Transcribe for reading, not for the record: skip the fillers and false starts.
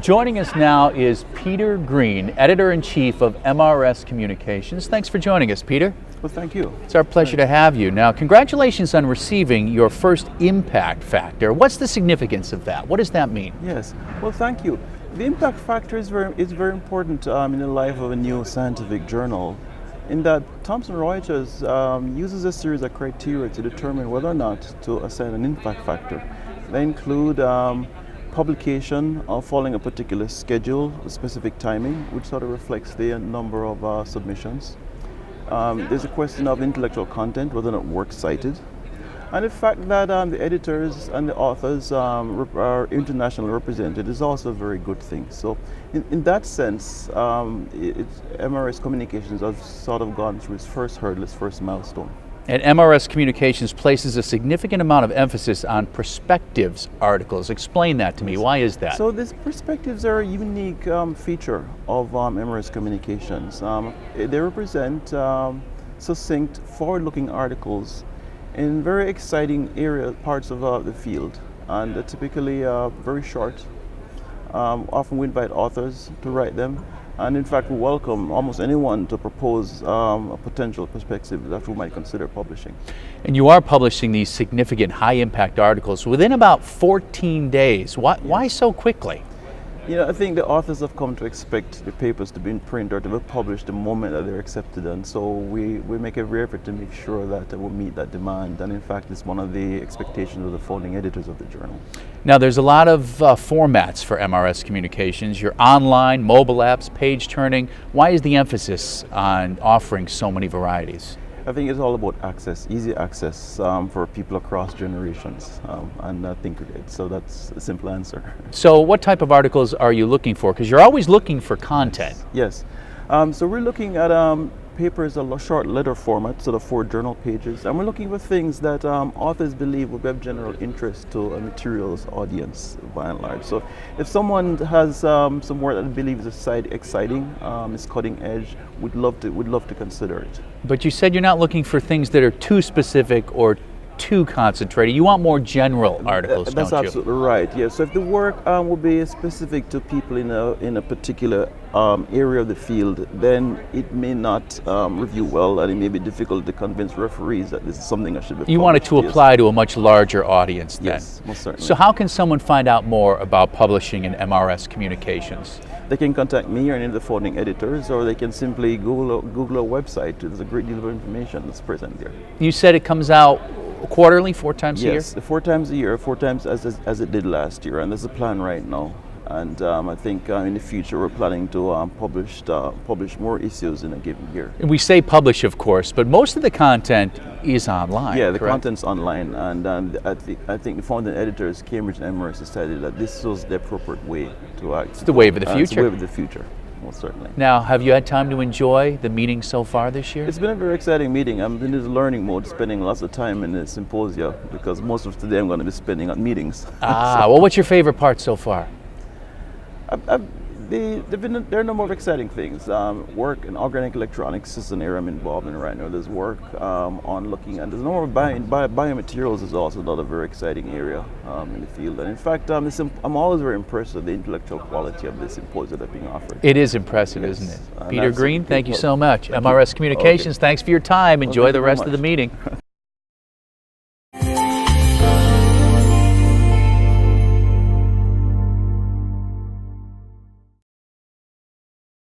Joining us now is Peter Green, Editor-in-Chief of MRS Communications. Thanks for joining us, Peter. Well, thank you. It's our pleasure to have you. Now, congratulations on receiving your first impact factor. What's the significance of that? What does that mean? Yes, well, thank you. The impact factor is very important in the life of a new scientific journal, in that Thomson Reuters uses a series of criteria to determine whether or not to assign an impact factor. They include publication following a particular schedule, a specific timing, which sort of reflects the number of submissions. There's a question of intellectual content, whether or not works cited. And the fact that the editors and the authors are internationally represented is also a very good thing. So in that sense, MRS Communications has sort of gone through its first hurdle, its first milestone. And MRS Communications places a significant amount of emphasis on Prospective Articles. Explain that to me. Why is that? So these perspectives are a unique feature of MRS Communications. They represent succinct, forward-looking articles in very exciting parts of the field, and they're typically very short. Often we invite authors to write them, and in fact we welcome almost anyone to propose a potential perspective that we might consider publishing. And you are publishing these significant high-impact articles within about 14 days. Why so quickly? You know, I think the authors have come to expect the papers to be in print or to be published the moment that they're accepted, and so we make every effort to make sure that we'll meet that demand, and in fact it's one of the expectations of the founding editors of the journal. Now there's a lot of formats for MRS Communications, your online, mobile apps, page turning. Why is the emphasis on offering so many varieties? I think it's all about access, easy access for people across generations, and I think so that's a simple answer. So what type of articles are you looking for? Because you're always looking for content. Yes. So we're looking at papers, a short letter format, sort of 4 journal pages, and we're looking for things that authors believe will be of general interest to a materials audience by and large. So if someone has some work that they believe is exciting, is cutting edge, we'd love to consider it. But you said you're not looking for things that are too specific or too concentrated. You want more general articles, don't you? That's absolutely right. Yes. So if the work will be specific to people in a particular area of the field, then it may not review well, and it may be difficult to convince referees that this is something that should be published. You want it to apply to a much larger audience then? Yes, most certainly. So how can someone find out more about publishing in MRS Communications? They can contact me or any of the founding editors, or they can simply Google our website. There's a great deal of information that's present there. You said it comes out quarterly, 4 times a year? Yes, 4 times a year, 4 times as it did last year, and there's a plan right now. And I think in the future we're planning to publish more issues in a given year. And we say publish, of course, but most of the content is online. Yeah, the correct? content's online, and I think the founding editors, Cambridge and MRS, decided that this was the appropriate way to act. It's the wave of the future. It's the wave of the future, most certainly. Now, have you had time to enjoy the meeting so far this year? It's been a very exciting meeting. I'm in this learning mode, spending lots of time in the symposia, because most of today I'm going to be spending at meetings. Well, what's your favorite part so far? There are a number of exciting things. Work in organic electronics is an area I'm involved in right now. There's work on looking at, there's a number of biomaterials is also another very exciting area in the field. And in fact, I'm always very impressed with the intellectual quality of the symposia that are being offered. It is impressive, Yes. isn't it? Peter Green, thank you so much. Thank MRS you. Communications, Okay. thanks for your time. Enjoy Thank the you very rest of the much. meeting.